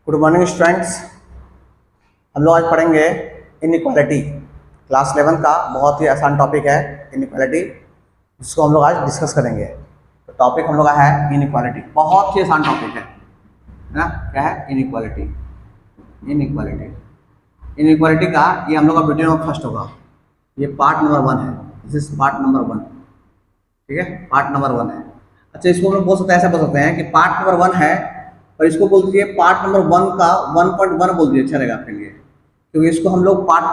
Good morning students. हम लोग आज पढ़ेंगे इनइक्वालिटी। क्लास 11 का बहुत ही आसान टॉपिक है इनइक्वालिटी, जिसको हम लोग आज डिस्कस करेंगे। तो टॉपिक हम लोग का है इनइक्वालिटी। बहुत ही आसान टॉपिक है ना। क्या है? इनइक्वालिटी। इनइक्वालिटी का ये हम लोग का वीडियो नंबर फर्स्ट होगा। ये पार्ट नंबर 1 है। This is part number 1। ठीक है, पार्ट नंबर 1 है। अच्छा, इसको हम लोग बोल सकते हैं, ऐसा बोल सकते हैं कि पार्ट नंबर 1 है और इसको बोल दीजिए पार्ट नंबर 1 का 1.1 बोल दीजिए, अच्छा रहेगा आपके लिए, क्योंकि इसको हम लोग पार्ट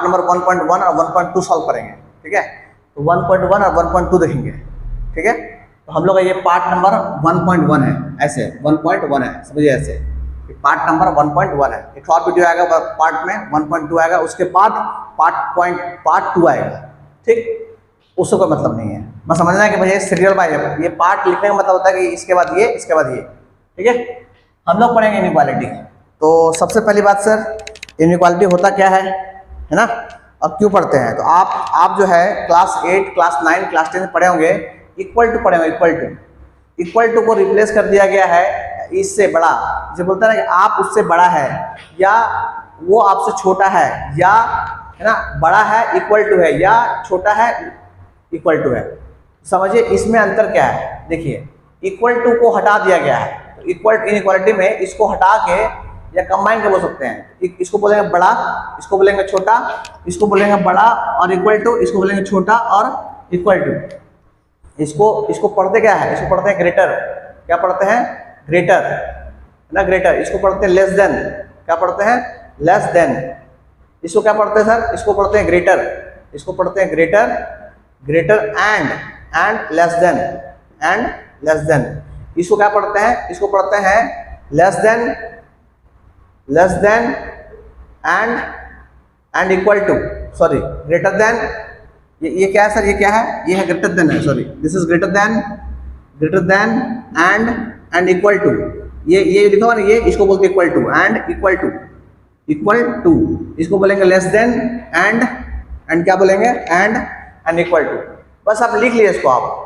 नंबर 1.1 और 1.2 सॉल्व करेंगे। ठीक है, तो 1.1 और 1.2 देखेंगे। ठीक है, तो हम लोग का ये पार्ट नंबर 1.1 है। ऐसे 1.1 है, समझिए ऐसे पार्ट नंबर 1.1 है। एक और वीडियो आएगा पार्ट में 1.2 आएगा, उसके बाद पार्ट 2 आएगा। ठीक, उसको कोई मतलब नहीं है, बस समझना है कि भैया सीरियल बाय है। ये पार्ट लिखने का मतलब होता है कि इसके बाद ये, इसके बाद ये। ठीक है, हम लोग पढ़ेंगे इनइक्वालिटी। तो सबसे पहली बात सर, इनइक्वालिटी होता क्या है ना, और क्यों पढ़ते हैं? तो आप जो है क्लास 8, क्लास 9, क्लास 10 पढ़े होंगे। इक्वल टू पढ़े होंगे। इक्वल टू को रिप्लेस कर दिया गया है इससे बड़ा। जो बोलता है ना कि आप उससे बड़ा है, या वो आपसे छोटा है, या है ना बड़ा है इक्वल टू है, या छोटा है इक्वल टू है। समझिए इसमें अंतर क्या है। देखिए, इक्वल टू को हटा दिया गया है। तो इक्वल इनइक्वालिटी में इसको हटा के या कंबाइन के बोल सकते हैं। इसको बोलेंगे बड़ा, इसको बोलेंगे छोटा, इसको बोलेंगे बड़ा और इक्वल टू, इसको बोलेंगे छोटा और इक्वल टू। इसको पढ़ते क्या है? इसको पढ़ते हैं ग्रेटर। क्या पढ़ते हैं? ग्रेटर, है ना, ग्रेटर। इसको पढ़ते हैं लेस देन। क्या पढ़ते हैं? Less than. इसको क्या पढ़ते हैं सर? इसको पढ़ते हैं ग्रेटर। इसको पढ़ते हैं greater, greater and less than, and less than. इसको क्या पढ़ते हैं? इसको पढ़ते हैं less than and equal to, sorry greater than. ये क्या है सर? ये क्या है? ये है ग्रेटर देन है, sorry this is greater than and equal to. ये लिखा हुआ ना, ये इसको बोलते हैं equal to and equal to. इसको बोलेंगे लेस देन एंड क्या बोलेंगे? And equal to. बस आप लिख लीजिए इसको। आप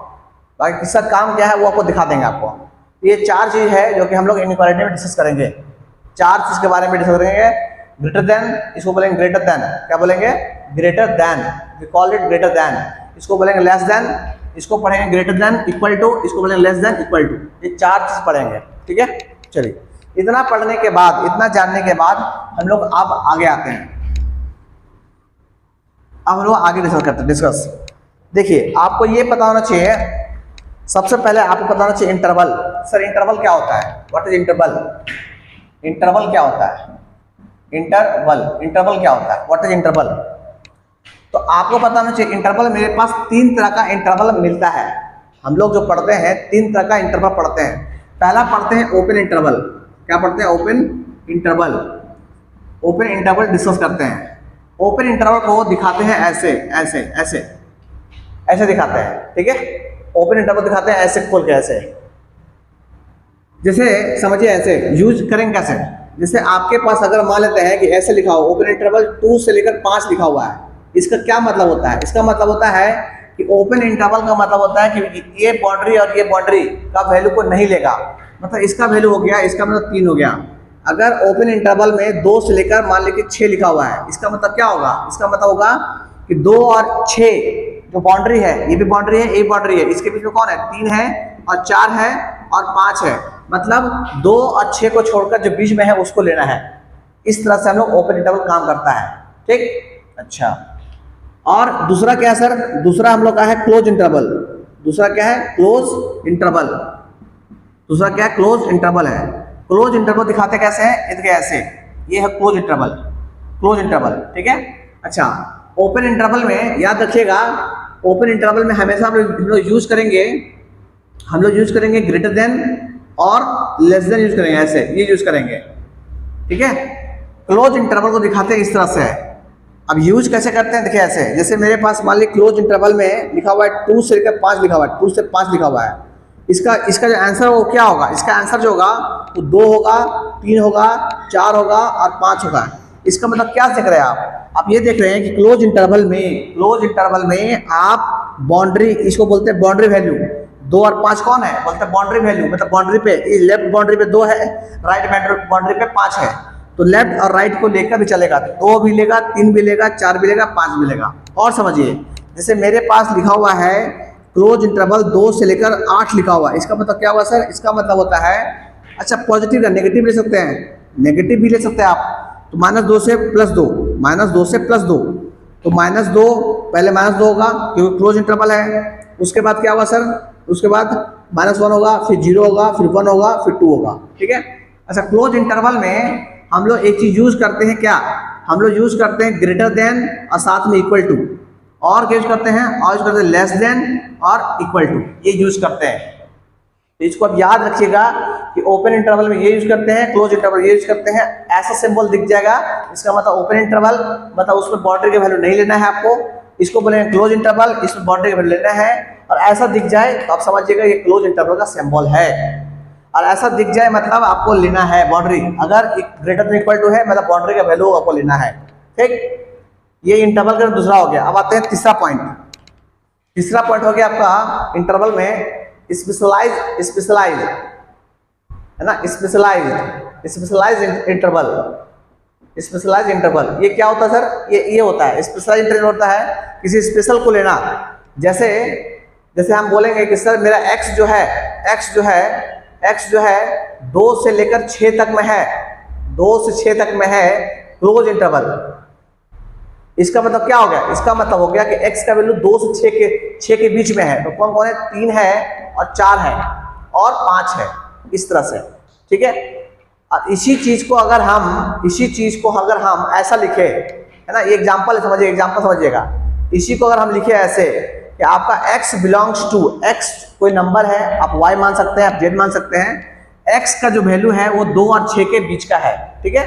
बाकी किसका काम क्या है वो आपको दिखा देंगे। आपको ये 4 चीज है जो कि हम लोग इनइक्वालिटी में डिस्कस करेंगे। 4 चीज के बारे में डिस्कस करेंगे। ग्रेटर देन, इसको बोलेंगे ग्रेटर देन। क्या बोलेंगे? Greater than, we call it greater than. इसको बोलेंगे लेस देन, इसको पढ़ेंगे ग्रेटर देन, इक्वल टू, इसको बोलेंगे लेस देन, इक्वल टू। ये 4 चीज पढ़ेंगे। ठीक है, चलिए इतना पढ़ने के बाद, इतना जानने के बाद हम लोग अब आगे आते हैं। अब हम लोग आगे डिस्कस। देखिए, आपको ये पता होना चाहिए, सबसे पहले आपको पता होना चाहिए इंटरवल। सर इंटरवल क्या होता है? What is interval? इंटरवल क्या होता है? इंटरवल क्या होता है? What is interval? तो आपको पता होना चाहिए इंटरवल। मेरे पास 3 तरह का इंटरवल मिलता है। हम लोग जो पढ़ते हैं 3 तरह का इंटरवल पढ़ते हैं। पहला पढ़ते हैं ओपन इंटरवल। क्या पढ़ते हैं? ओपन इंटरवल डिस्कस करते हैं। ओपन इंटरवल को दिखाते हैं ऐसे दिखाते हैं। ठीक है, ओपन इंटरवल दिखाते हैं ऐसे खोल के, ऐसे। जैसे समझिए ऐसे यूज करेंगे कैसे? जैसे आपके पास अगर मान लेते हैं कि ऐसे लिखा हो ओपन इंटरवल 2 से लेकर 5 लिखा हुआ है। इसका क्या मतलब होता है? इसका मतलब होता है कि ओपन इंटरवल का मतलब होता है कि ये बाउंड्री और ये बाउंड्री का वैल्यू को नहीं लेगा। मतलब इसका वैल्यू हो गया, इसका मतलब 3 हो गया। अगर ओपन इंटरवल में 2 से लेकर मान लीजिए 6 लिखा हुआ है, इसका मतलब क्या होगा? इसका मतलब होगा कि 2 और 6 जो बाउंड्री है, ये भी बाउंड्री है, ये बाउंड्री है, इसके बीच में कौन है? 3 है और 4 है और 5 है। मतलब 2 और 6 को छोड़कर जो बीच में है उसको लेना है। इस तरह से हम लोग ओपन इंटरवल काम करता है। ठीक, अच्छा। और दूसरा क्या है सर? दूसरा हम लोग का है क्लोज इंटरवल। दूसरा क्या है? Close interval. दूसरा क्या है? क्लोज इंटरवल है। क्लोज इंटरवल दिखाते कैसे हैं? इधर ऐसे, ये है क्लोज इंटरवल। ठीक है, अच्छा। ओपन इंटरवल में याद रखिएगा, ओपन इंटरवल में हमेशा हम लोग यूज करेंगे ग्रेटर देन और लेस देन यूज करेंगे, ऐसे ये यूज करेंगे। ठीक है, क्लोज इंटरवल को दिखाते हैं इस तरह से। अब यूज कैसे करते हैं? देखिए ऐसे, जैसे मेरे पास मान लीजिए क्लोज इंटरवल में लिखा हुआ है 2 से लेकर 5 लिखा हुआ है, 2 से 5 लिखा हुआ है। इसका जो आंसर वो क्या होगा? इसका आंसर जो होगा वो 2 होगा, 3 होगा, 4 होगा और 5 होगा। इसका मतलब क्या देख रहे हैं आप ये देख रहे हैं कि क्लोज इंटरवल में आप बाउंड्री, इसको बोलते हैं बाउंड्री वैल्यू, 2 और 5 कौन है, बोलते हैं बाउंड्री वैल्यू, मतलब बाउंड्री पे लेफ्ट बाउंड्री पे 2 है, राइट बाउंड्री पे 5 है, तो लेफ्ट और राइट को लेकर भी चलेगा, 2 भी लेगा, 3 भी लेगा, 4 भी लेगा, 5 भी लेगा। और समझिए, जैसे मेरे पास लिखा हुआ है क्लोज इंटरवल 2 से लेकर 8 लिखा हुआ है, इसका मतलब क्या हुआ सर, इसका मतलब होता है, अच्छा पॉजिटिव या नेगेटिव ले सकते हैं, नेगेटिव भी ले सकते हैं आप, तो -2 से +2, -2 से +2, तो -2 पहले -2 होगा क्योंकि क्लोज इंटरवल है, उसके बाद क्या होगा सर, उसके बाद -1 होगा, फिर 0 होगा, फिर 1 होगा, फिर 2 होगा, ठीक है। अच्छा क्लोज इंटरवल में हम लोग एक चीज यूज करते हैं, क्या हम लोग यूज करते हैं, ग्रेटर देन और साथ में इक्वल टू, और क्या यूज करते हैं, और यूज करते हैं लेस देन और इक्वल टू, ये यूज करते हैं। तो इसको अब याद रखिएगा कि ओपन इंटरवल में ये यूज करते हैं, क्लोज इंटरवल ये यूज करते हैं, ऐसा सिंबल दिख जाएगा, इसका मतलब ओपन इंटरवल, मतलब उसमें बाउंड्री की वैल्यू नहीं लेना है आपको, इसको बोलेंगे क्लोज इंटरवल, इसमें बाउंड्री की वैल्यू लेना है, और ऐसा दिख जाए तो आप समझिएगा ये क्लोज इंटरवल का सिंबल है, और ऐसा दिख जाए मतलब आपको लेना है बाउंड्री, अगर ग्रेटर देन इक्वल टू है मतलब बाउंड्री का वैल्यू आपको लेना है, ठीक। ये इंटरवल का दूसरा हो गया। अब आते हैं तीसरा पॉइंट, तीसरा पॉइंट हो गया आपका इंटरवल में स्पेशलाइज है ना, स्पेशलाइज इंटरवल, स्पेशलाइज इंटरवल ये क्या होता है सर, ये होता है स्पेशलाइज इंटरवल, होता है किसी स्पेशल को लेना, जैसे हम बोलेंगे कि सर मेरा x जो है 2 से लेकर 6 तक में है, 2 से 6 तक में है क्लोज इंटरवल, इसका मतलब क्या हो गया, इसका मतलब हो गया कि x का वैल्यू 2 से 6 के बीच में है, तो कौन कौन है, 3 है और 4 है और 5 है, इस तरह से, ठीक है। और इसी चीज को अगर हम ऐसा लिखे, है ना, ये एग्जांपल समझिए, एग्जांपल समझिएगा, इसी को अगर हम लिखे ऐसे कि आपका x बिलोंग्स टू, x कोई नंबर है, आप y मान सकते हैं, आप z मान सकते हैं, x का जो वैल्यू है वो 2 और 6 के बीच का है, ठीक है,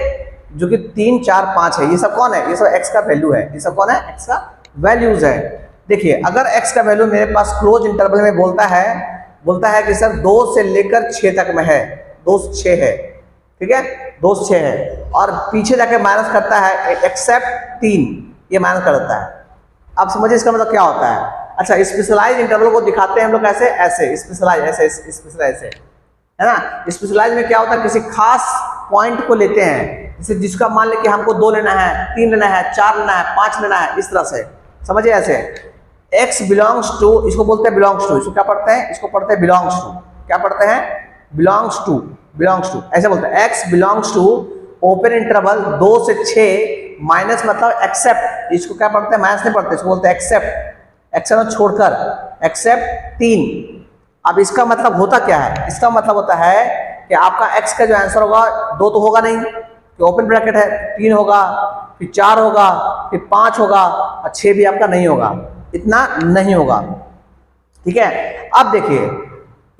जो कि 3, 4, 5 है, ये सब कौन है, ये सब x का वैल्यू है, ये सब कौन है, x का वैल्यूज है। देखिए अगर x का वैल्यू मेरे पास क्लोज इंटरवल में बोलता है कि सर 2 से लेकर 6 तक में है, 2 से 6 है, ठीक है, 2 से 6 है, और पीछे जाके माइनस करता है एक्सेप्ट 3, ये माइनस कर देता है। अब समझिए इसका मतलब क्या होता है। अच्छा स्पेशलाइज इंटरवल को दिखाते हैं हम लोग कैसे, ऐसे स्पेशलाइज, ऐसे स्पेशलाइज से, है ना। स्पेशलाइज में क्या होता है, किसी खास पॉइंट को लेते हैं, जैसे जिसका मान ले कि हमको 2 लेना है, 3 लेना है, 4 लेना है, 5 लेना है, इस तरह से समझिए। ऐसे x बिलोंग्स टू, इसको बोलते हैं बिलोंग्स टू, इसको क्या पढ़ते हैं, इसको पढ़ते हैं बिलोंग्स टू, क्या पढ़ते हैं, बिलोंग्स टू, ऐसे बोलते हैं, x belongs to open interval 2 से 6 माइनस मतलब एक्सेप्ट, इसको क्या पढ़ते हैं, माइनस नहीं पढ़ते, इसको बोलते हैं एक्सेप्ट छोड़कर, एक्सेप्ट 3। अब इसका मतलब होता क्या है, इसका मतलब होता है कि आपका x का जो आंसर होगा 2 तो होगा नहीं, कि ओपन ब्रैकेट है, 3 होगा, फिर 4 होगा, फिर 5 होगा, और 6 भी आपका नहीं होगा, इतना नहीं होगा, ठीक है। अब देखिए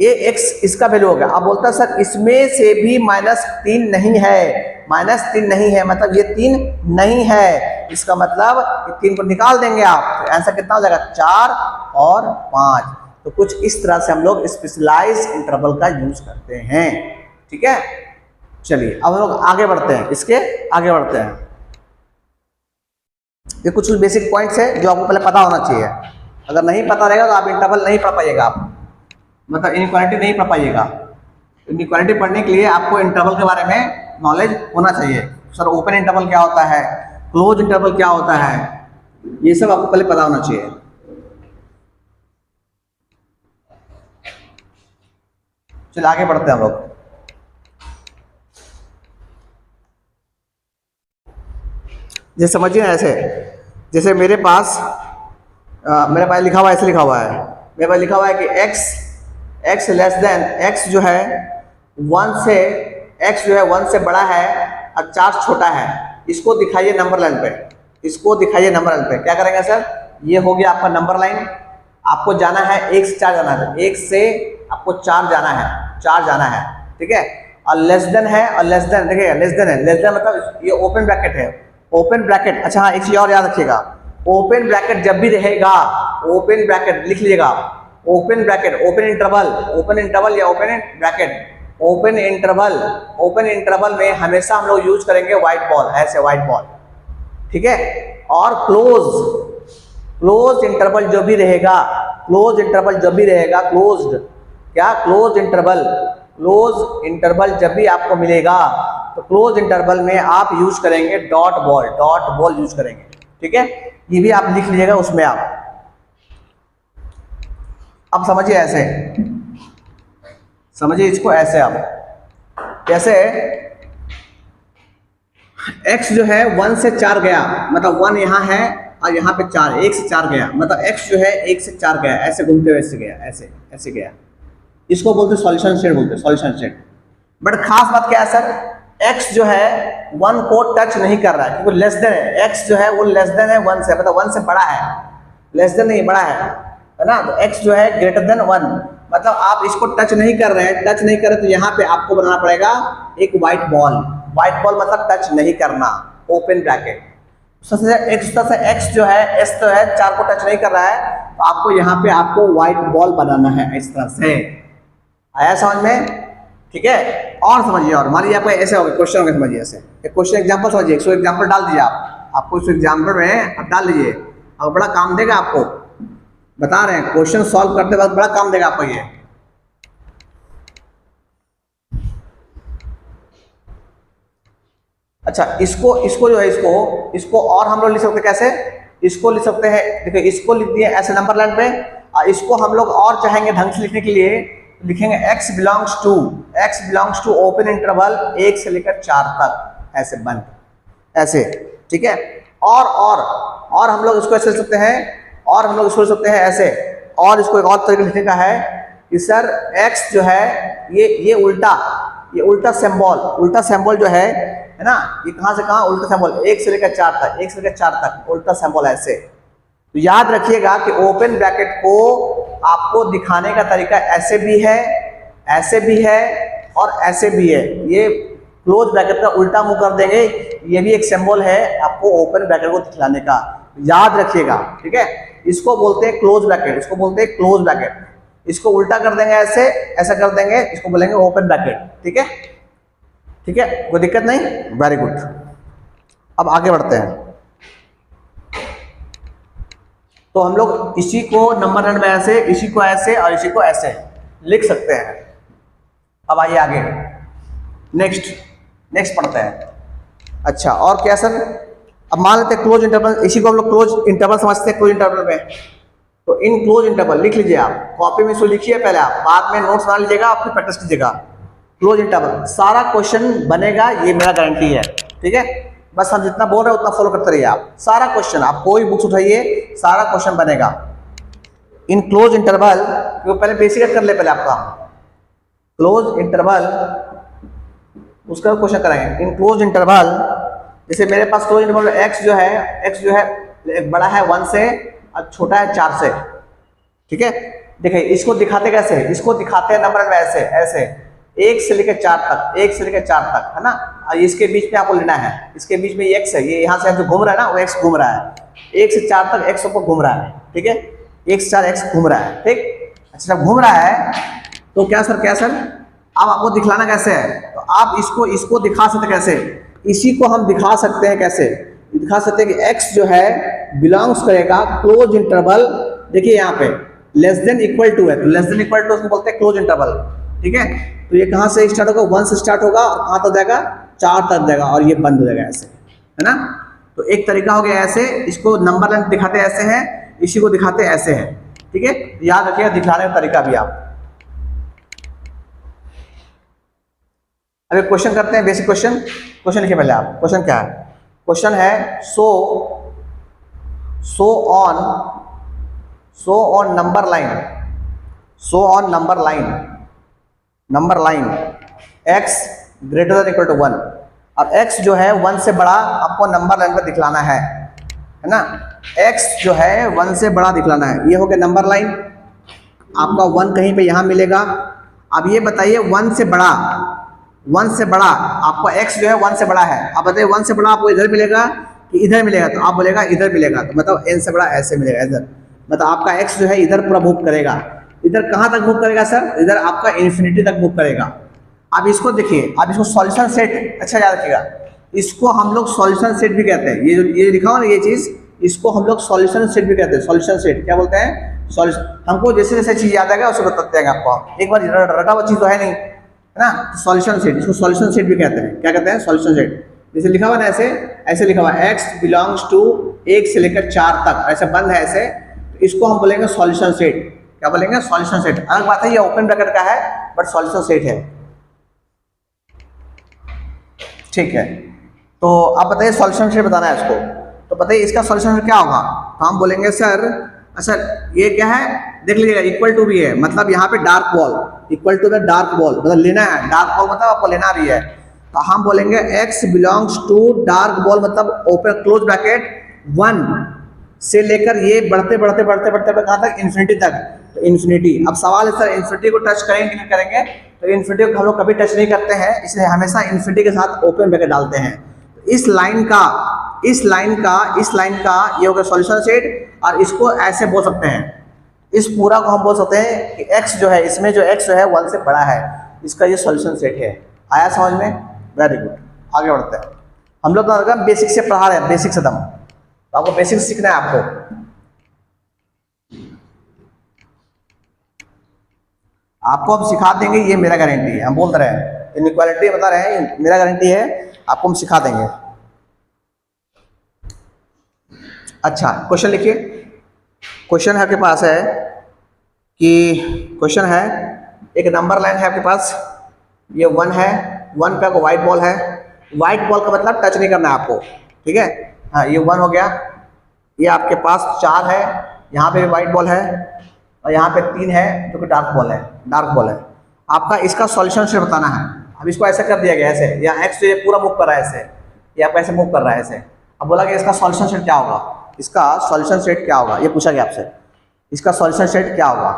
ये x इसका वैल्यू हो गया, अब बोलता है सर इसमें से भी -3 नहीं है, -3 नहीं है, मतलब ये 3 नहीं है, इसका मतलब ये 3 को निकाल देंगे आप, तो आंसर कितना हो जाएगा, 4 और 5। तो कुछ इस तरह से हम लोग स्पेशलाइज इंटरवल का यूज करते हैं, ठीक है। चलिए अब हम लोग आगे बढ़ते हैं, इसके आगे बढ़ते हैं। ये कुछ बेसिक पॉइंट्स है जो आपको पहले पता होना चाहिए, अगर नहीं पता रहेगा तो आप इंटरवल नहीं पढ़ पाइएगा, आप मतलब इनइक्वालिटी नहीं पढ़ पाइएगा। इनइक्वालिटी पढ़ने के लिए आपको इंटरवल के बारे में नॉलेज होना चाहिए, सर ओपन इंटरवल क्या होता है, क्लोज इंटरवल क्या होता है, ये सब आपको पहले पता होना चाहिए। चलिए आगे बढ़ते हैं हम लोग। जैसे समझिए ऐसे, जैसे मेरे पास लिखा हुआ है, ऐसे लिखा हुआ है, मेरे पास लिखा हुआ है कि x लेस देन, x जो है 1 से बड़ा है और 4 छोटा है, इसको दिखाइए नंबर लाइन पे, इसको दिखाइए नंबर लाइन पे। क्या करेंगे सर, ये हो गया आपका नंबर लाइन, आपको जाना है 1 से 4 जाना है, 1 से आपको 4 जाना है, ठीक है। और लेस देन है, और लेस देन देखिए, लेस देन मतलब ये ओपन ब्रैकेट है, ओपन ब्रैकेट। अच्छा हाँ, एक चीज और याद रखिएगा, ओपन ब्रैकेट जब भी रहेगा, ओपन ब्रैकेट लिख लीजिएगा, ओपन ब्रैकेट, ओपन इंटरवल या ओपन ब्रैकेट, ओपन इंटरवल में हमेशा हम लोग यूज करेंगे व्हाइट बॉल, ऐसे व्हाइट बॉल, ठीक है। और क्लोज इंटरवल जो भी रहेगा, क्लोज्ड क्या, क्लोज इंटरवल। क्लोज इंटरवल जब भी आपको मिलेगा तो क्लोज इंटरवल में आप यूज करेंगे डॉट बॉल यूज करेंगे, ठीक है। ये भी आप लिख लीजिएगा उसमें आप। अब समझिए ऐसे, समझिए इसको ऐसे आप, जैसे x जो है 1 से 4 गया, मतलब 1 यहाँ है और यहाँ पे 4, 1 से 4 गया, मतलब x जो है 1 से 4 गया, ऐसे घूमते हुए ऐसे गया, ऐसे ऐसे गया। इसको बोलते सॉल्यूशन सेट, बोलते सॉल्यूशन सेट। बट खास बात क्या है सर, x जो है 1 को टच नहीं कर रहा है क्योंकि लेस देन है। x जो है वो लेस देन है 1 से, मतलब 1 से बड़ा है, लेस देन नहीं, बड़ा है ना। तो x जो है ग्रेटर देन 1, मतलब आप इसको टच नहीं कर रहे हैं, टच नहीं कर रहे तो यहाँ पे आपको बनाना पड़ेगा एक व्हाइट बॉल। व्हाइट बॉल मतलब टच नहीं करना, ओपन ब्रैकेट। x जो है, s तो है 4 को टच नहीं कर रहा है, तो आपको यहाँ पे आपको व्हाइट बॉल बनाना है इस तरह से। आया समझ में, ठीक है। और समझिए, और मान लीजिए आपको ऐसे हो गया क्वेश्चन, हो गया समझिए ऐसे एक क्वेश्चन एग्जांपल समझिए, 100 एग्जांपल डाल दीजिए आप, आपको इस एग्जांपल में आप डाल लीजिए, अब बड़ा काम देगा आपको, बता रहे हैं क्वेश्चन सॉल्व करते वक्त बड़ा काम देगा आपको ये। अच्छा, इसको जो है इसको और हम लोग लिख सकते हैं कैसे, इसको लिख सकते हैं, देखिए इसको लिख दिए ऐसे नंबर लाइन पे, और इसको हम लोग और चाहेंगे ढंग से लिखने के लिए लिखेंगे x belongs to open interval 1 से लेकर 4 तक, ऐसे बंद, ऐसे, ठीक है। और हम लोग इसको ऐसे लिख सकते हैं, और हम लोग इसको लिख सकते हैं ऐसे, और इसको एक और तरीके लिखने का है कि सर x जो है ये उल्टा सिंबल जो है ना, ये कहाँ से कहाँ उल्टा सिंबल, 1 से लेकर 4 तक, 1 से लेकर 4 तक उल्टा सिंबल ऐसे। तो याद रखिएगा कि ओपन ब्रैकेट को आपको दिखाने का तरीका ऐसे भी है और ऐसे भी है। ये क्लोज ब्रैकेट का उल्टा मुंह कर देंगे, ये भी एक सिंबल है आपको ओपन ब्रैकेट को दिखलाने का, याद रखिएगा, ठीक है। इसको बोलते हैं क्लोज ब्रैकेट, इसको बोलते हैं क्लोज ब्रैकेट। इसको उल्टा कर देंगे ऐसे, ऐसा कर देंगे, इसको बोलेंगे ओपन ब्रैकेट, ठीक है, ठीक है, कोई दिक्कत नहीं, वेरी गुड। अब आगे बढ़ते हैं, तो हम लोग इसी को नंबर लाइन में ऐसे, इसी को ऐसे और इसी को ऐसे लिख सकते हैं। अब आइए आगे, नेक्स्ट पढ़ते हैं। अच्छा, और क्या सर, अब मान लेते हैं क्लोज इंटरवल, इसी को हम लोग क्लोज इंटरवल समझते हैं। क्लोज इंटरवल में तो इन क्लोज इंटरवल लिख लीजिए आप, कॉपी में इसको लिखिए पहले, आप बाद में नोट्स बना लीजिएगा, फिर प्रैक्टिस कीजिएगा। क्लोज इंटरवल सारा क्वेश्चन बनेगा, ये मेरा गारंटी है, ठीक है। बस हम जितना बोल रहे हैं उतना फॉलो करते रहिए आप। सारा क्वेश्चन, आप कोई बुक्स उठाइए, सारा क्वेश्चन बनेगा इन क्लोज इंटरवल। पहले बेसिक कर ले पहले आपका क्लोज इंटरवल, उसका क्वेश्चन करेंगे इन क्लोज इंटरवल। जैसे मेरे पास क्लोज इंटरवल x जो है बड़ा है 1 से और छोटा है 4 से, ठीक है। देखिए इसको दिखाते कैसे, इसको दिखाते हैं नंबर में ऐसे 1 से लेकर 4 तक, 1 से लेकर 4 तक, है ना। और इसके बीच में आपको लेना है, इसके बीच में x है, ये यहाँ से जो घूम रहा है ना वो x घूम रहा है, 1 से 4 तक x ऊपर घूम रहा है, ठीक है, 1 से 4 x घूम रहा है, ठीक। अच्छा, जब घूम रहा है तो क्या सर अब आपको दिखलाना कैसे है, तो आप इसको दिखा सकते कैसे, इसी को हम दिखा सकते हैं कैसे, दिखा सकते हैं कि x जो है बिलोंग्स करेगा क्लोज इंटरवल। देखिए यहाँ पे लेस देन इक्वल टू है, तो लेस देन इक्वल टू उसको बोलते हैं क्लोज इंटरवल, ठीक है। तो ये कहाँ से स्टार्ट होगा, 1 से स्टार्ट होगा और कहाँ तक जाएगा, 4 तक जाएगा, और ये बंद हो जाएगा ऐसे, है ना। तो एक तरीका हो गया ऐसे, इसको नंबर लाइन दिखाते ऐसे हैं, इसी को दिखाते ऐसे हैं, ठीक है। याद रखिएगा दिखाने का तरीका भी आप। अब एक क्वेश्चन करते हैं, बेसिक क्वेश्चन लिखिए पहले आप। क्वेश्चन क्या है, क्वेश्चन है show on number line x greater than equal to 1। अब x जो है 1 से बड़ा आपको नंबर लाइन पर दिखलाना है ना। x जो है 1 से बड़ा दिखलाना है, ये हो गया नंबर लाइन, आपका 1 कहीं पे यहाँ मिलेगा। अब ये बताइए 1 से बड़ा आपका x जो है 1 से बड़ा है, आप बताइए 1 से बड़ा आपको इधर मिलेगा कि इधर मिलेगा, तो आप बोलेगा इधर मिलेगा, तो मतलब n से बड़ा ऐसे मिलेगा इधर, मतलब आपका x जो है इधर पूरा मूव करेगा। इधर कहाँ तक मूव करेगा सर, इधर आपका इन्फिनिटी तक मूव करेगा। अब इसको देखिए, अब इसको सॉल्यूशन सेट, अच्छा याद रखिएगा, इसको हम लोग सॉल्यूशन सेट भी कहते हैं। ये लिखा हो ना, ये चीज इसको हम लोग सॉल्यूशन सेट भी कहते हैं। सॉल्यूशन सेट क्या बोलते हैं? सॉल्यूशन। हमको जैसे जैसे चीज याद आएगा उसको बताते हैं आपको, एक बार रटा हुआ चीज तो है नहीं, है ना। सॉल्यूशन सेट, इसको सॉल्यूशन सेट भी कहते हैं। क्या कहते हैं? Solution set. जैसे लिखा हुआ ना ऐसे, ऐसे लिखा हुआ है x बिलोंग्स टू 1 से लेकर 4 तक, ऐसे बंद है ऐसे, तो इसको हम बोलेंगे सॉल्यूशन सेट। क्या बोलेंगे? Solution set. अलग बात है ये ओपन ब्रैकेट का है, बट सॉल्यूशन सेट है, ठीक है। तो आप बताइए सॉल्यूशन सेट बताना है इसको, तो बताइए इसका सॉल्यूशन क्या होगा? तो हम बोलेंगे सर, अच्छा ये क्या है देख लीजिएगा, इक्वल टू भी है, मतलब यहाँ पे dark ball, equal to the dark ball मतलब लेना है, डार्क बॉल मतलब आपको लेना भी है। तो हम बोलेंगे x belongs to dark ball, मतलब ओपन क्लोज ब्रैकेट 1 से लेकर ये बढ़ते बढ़ते बढ़ते बढ़ते कहाँ तक? इन्फिनिटी तक। तो इन्फिनिटी। अब सवाल है सर इन्फिनिटी को टच करेंगे कि नहीं करेंगे? तो इन्फिनिटी को हम लोग कभी टच नहीं करते हैं, इसलिए हमेशा इन्फिनिटी के साथ ओपन ब्रैकेट डालते हैं। तो इस लाइन का ये हो गया सॉल्यूशन सेट, और इसको ऐसे बोल सकते हैं, इस पूरा को हम बोल सकते हैं कि x जो है, इसमें जो x जो है 1 से बड़ा है, इसका ये सॉल्यूशन सेट है। आया समझ में? वेरी गुड, आगे बढ़ते हैं। हम लोग तो बेसिक से पढ़ा रहे हैं, बेसिक से दम, तो आपको बेसिक सीखना है आपको। आपको हम सिखा देंगे, ये मेरा गारंटी है। हम बोल रहे हैं इनइक्वालिटी बता रहे हैं, मेरा गारंटी है, आपको हम सिखा देंगे। अच्छा क्वेश्चन लिखिए। क्वेश्चन है आपके पास है कि क्वेश्चन है, एक नंबर लाइन है आपके पास, ये 1 है, 1 पे आपको व्हाइट बॉल है। व्हाइट बॉल का मतलब टच नहीं करना है आपको, ठीक है। हाँ ये 1 हो गया, ये आपके पास 4 है, यहाँ पे व्हाइट बॉल है, और यहाँ पे 3 है जो कि डार्क बॉल है, डार्क बॉल है। आपका इसका सॉल्यूशन से बताना है। अब इसको ऐसे कर दिया गया ऐसे, या x तो ये पूरा मूव कर रहा है ऐसे, ये आपका ऐसे मूव कर रहा है ऐसे। अब बोला कि इसका सॉल्यूशन सेट क्या होगा? इसका सॉल्यूशन सेट क्या होगा ये पूछा गया आपसे, इसका सॉल्यूशन सेट क्या होगा?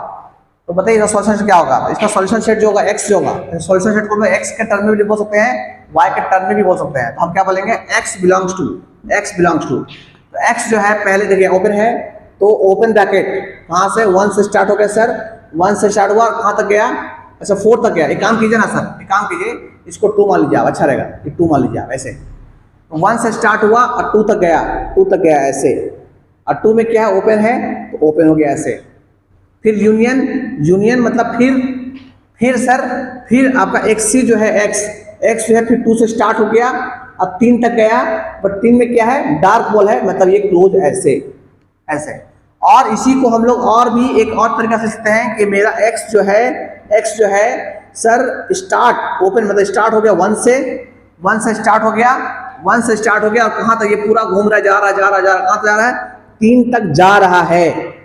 तो बताइए इसका सॉल्यूशन सेट क्या होगा? इसका सॉल्यूशन सेट जो होगा x जो होगा, सॉल्यूशन सेट को x के टर्म में भी बोल सकते हैं, y के टर्म में भी बोल सकते हैं। तो हम क्या बोलेंगे? x belongs to, x belongs to. तो x जो है पहले देखिए ओपन है, तो ओपन ब्रैकेट कहाँ से? 1 से स्टार्ट हो गया सर, 1 से स्टार्ट हुआ, कहाँ तक गया? अच्छा 4 तक गया। एक काम कीजिए ना सर, एक काम कीजिए, इसको 2 मान लीजिए आप, अच्छा रहेगा, ये 2 मान लीजिए आप ऐसे। 1 से स्टार्ट हुआ और 2 तक गया, 2 तक गया ऐसे, और 2 में क्या है? ओपन है, तो ओपन हो गया ऐसे। फिर यूनियन, यूनियन मतलब फिर सर, फिर आपका x जो है, x जो है फिर 2 से स्टार्ट हो गया, अब 3 तक गया, बट 3 में क्या है? डार्क बॉल है, मतलब ये क्लोज ऐसे ऐसे। और इसी को हम लोग और भी एक और तरीका से सीखते हैं कि मेरा x जो है सर स्टार्ट ओपन मतलब स्टार्ट हो गया 1 से स्टार्ट हो गया, 1 से स्टार्ट हो गया, और कहाँ तक? ये पूरा घूम रहा है, जा रहा कहाँ तक जा रहा है? 3 तक जा रहा है,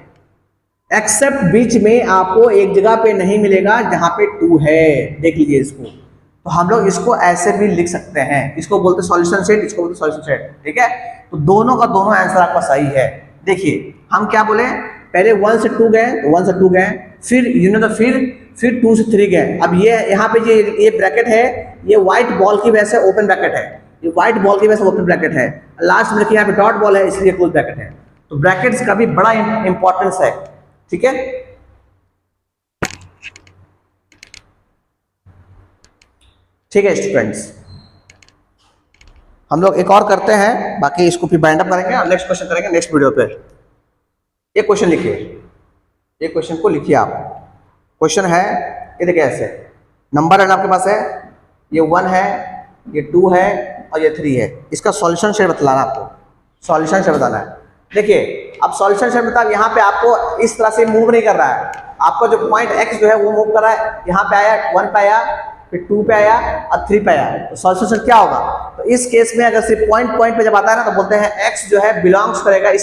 एक्सेप्ट बीच में आपको एक जगह पे नहीं मिलेगा जहां पे 2 है। देख लीजिए इसको, तो हम लोग इसको ऐसे भी लिख सकते हैं, इसको बोलते हैं सॉल्यूशन सेट, इसको बोलते हैं सॉल्यूशन सेट, ठीक है। तो दोनों का दोनों आंसर आपका सही है। देखिए हम क्या बोले, पहले 1 से 2 गए, तो 1 से 2 गए, फिर यूनियन, तो फिर 2 से 3 गए। अब ये यहाँ पे ये ब्रैकेट है, ये व्हाइट बॉल की वजह से ओपन ब्रैकेट है, ये व्हाइट बॉल की वजह से ओपन ब्रैकेट है। लास्ट में देखिए यहाँ पे डॉट बॉल है, इसलिए क्लोज ब्रैकेट है। तो ब्रैकेट्स का भी बड़ा इंपॉर्टेंस है, ठीक है। ठीक है स्टूडेंट्स, हम लोग एक और करते हैं, बाकी इसको फिर बाइंड अप करेंगे और नेक्स्ट क्वेश्चन करेंगे नेक्स्ट वीडियो पे। ये क्वेश्चन लिखिए, ये क्वेश्चन को लिखिए आप। क्वेश्चन है ये देखिए ऐसे, नंबर है आपके पास है, ये 1 है, ये 2 है और ये 3 है। इसका सॉल्यूशन शेयर बताना आपको, सॉल्यूशन शेयर बताना है। देखिए अब सॉल्यूशन शेयर मतलब यहाँ पे आपको इस तरह से मूव नहीं कर रहा है, आपका जो पॉइंट x जो है वो मूव कर रहा है, यहाँ पे आया 1 पे आया, फिर 2 पे आया और 3 पे आया। तो सॉल्यूशन क्या होगा? तो इस केस में अगर सिर्फ पॉइंट पे जब आता है ना, तो बोलते हैं x जो है बिलोंग्स करेगा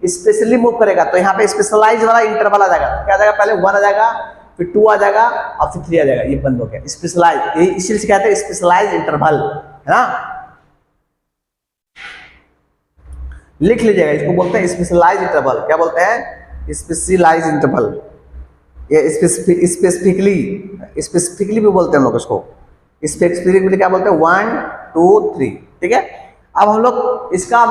स्पेशली मूव करेगा। तो यहाँ पे स्पेशलाइज वाला इंटरवल आ जाएगा, तो क्या आ जाएगा? पहले 1 आ जाएगा, फिर 2 आ जाएगा और फिर 3 आ जाएगा, ये बंद हो गया स्पेशलाइज। यही इसी से कहते हैं स्पेशलाइज इंटरवल, है ना। लिख लीजिएगा, इसको बोलते हैं स्पेशलाइज इंटरवल। क्या बोलते हैं? Specialise interval. ये स्पेसिफिकली भी बोलते हैं हम लोग इसको, स्पेसिफिकली क्या बोलते हैं? 1 2 3, ठीक है। अब हम लोग इसका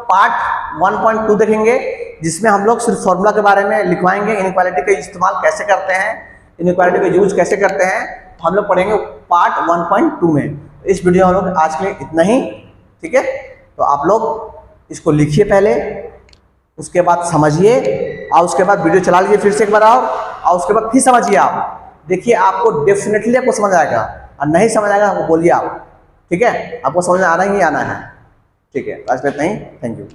पार्ट 1.2 देखेंगे, जिसमें हम लोग सिर्फ फॉर्मूला के बारे में लिखवाएंगे, इनइक्वालिटी का इस्तेमाल कैसे करते हैं, इनइक्वालिटी का यूज कैसे करते हैं, तो हम लोग पढ़ेंगे पार्ट 1.2 में। इस वीडियो में हम लोग आज के लिए इतना ही, ठीक है। तो आप लोग इसको लिखिए पहले, उसके बाद समझिए, और उसके बाद वीडियो चला लीजिए फिर से एक बार और उसके बाद फिर समझिए। आप देखिए आपको डेफिनेटली आपको समझ आएगा, और नहीं समझ आएगा आपको बोलिए आप, ठीक है। आपको समझ में आना ही आना है, ठीक है। आज के इतना ही, थैंक यू।